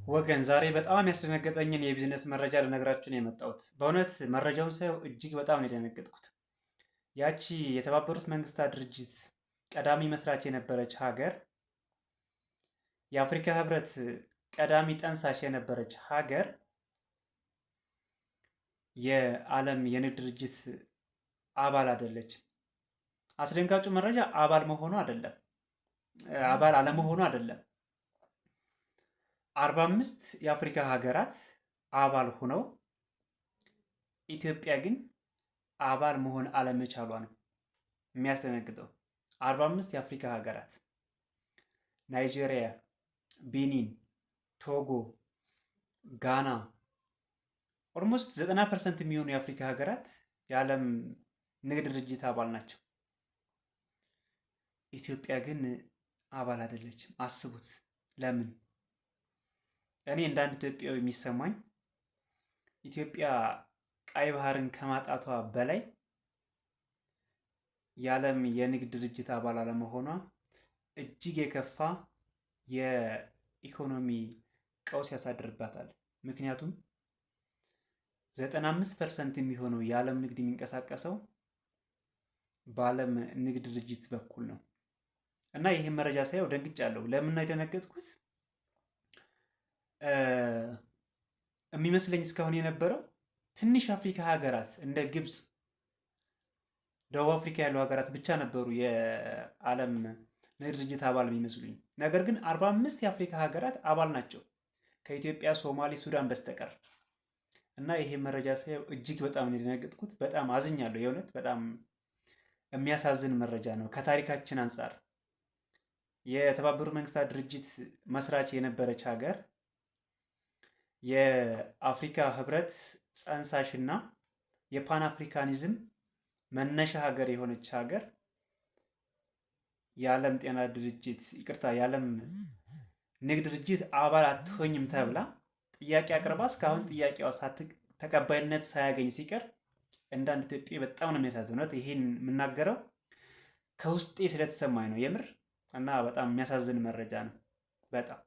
ወገን ዛሬ በጣም ያስደነገጠኝን የቢዝነስ መረጃ ልነግራችሁ ነው የመጣሁት። በእውነት መረጃውን ሳየው እጅግ በጣም ነው የደነገጥኩት። ያቺ የተባበሩት መንግስታት ድርጅት ቀዳሚ መስራች የነበረች ሀገር፣ የአፍሪካ ህብረት ቀዳሚ ጠንሳሽ የነበረች ሀገር የዓለም የንግድ ድርጅት አባል አይደለችም። አስደንጋጩ መረጃ አባል መሆኑ አይደለም፣ አባል አለመሆኑ አይደለም። 45 የአፍሪካ ሀገራት አባል ሆነው ኢትዮጵያ ግን አባል መሆን አለመቻሏ ነው የሚያስደነግጠው። 45 የአፍሪካ ሀገራት ናይጄሪያ፣ ቤኒን፣ ቶጎ፣ ጋና ኦልሞስት 90% የሚሆኑ የአፍሪካ ሀገራት የዓለም ንግድ ድርጅት አባል ናቸው። ኢትዮጵያ ግን አባል አይደለችም። አስቡት ለምን? እኔ እንደ አንድ ኢትዮጵያዊ የሚሰማኝ ኢትዮጵያ ቀይ ባህርን ከማጣቷ በላይ የዓለም የንግድ ድርጅት አባል አለመሆኗ እጅግ የከፋ የኢኮኖሚ ቀውስ ያሳድርባታል። ምክንያቱም 95% የሚሆነው የዓለም ንግድ የሚንቀሳቀሰው በዓለም ንግድ ድርጅት በኩል ነው እና ይህን መረጃ ሳየው ደንግጫለሁ። ለምን ነው የደነገጥኩት? የሚመስለኝ እስካሁን የነበረው ትንሽ አፍሪካ ሀገራት እንደ ግብፅ፣ ደቡብ አፍሪካ ያሉ ሀገራት ብቻ ነበሩ የዓለም ንግድ ድርጅት አባል የሚመስሉኝ። ነገር ግን 45 የአፍሪካ ሀገራት አባል ናቸው ከኢትዮጵያ፣ ሶማሌ፣ ሱዳን በስተቀር እና ይሄ መረጃ ሳየው እጅግ በጣም ነው የደነገጥኩት። በጣም አዝኛለሁ። የእውነት በጣም የሚያሳዝን መረጃ ነው። ከታሪካችን አንጻር የተባበሩት መንግስታት ድርጅት መስራች የነበረች ሀገር፣ የአፍሪካ ህብረት ጸንሳሽና የፓን አፍሪካኒዝም መነሻ ሀገር የሆነች ሀገር የዓለም ጤና ድርጅት የዓለም ንግድ ድርጅት አባል አትሆኝም ተብላ ጥያቄ አቅርባ እስካሁን ጥያቄዋ ተቀባይነት ሳያገኝ ሲቀር እንደ አንድ ኢትዮጵያ በጣም ነው የሚያሳዝነው። ይሄን የምናገረው ከውስጤ ስለተሰማኝ ነው የምር እና በጣም የሚያሳዝን መረጃ ነው በጣም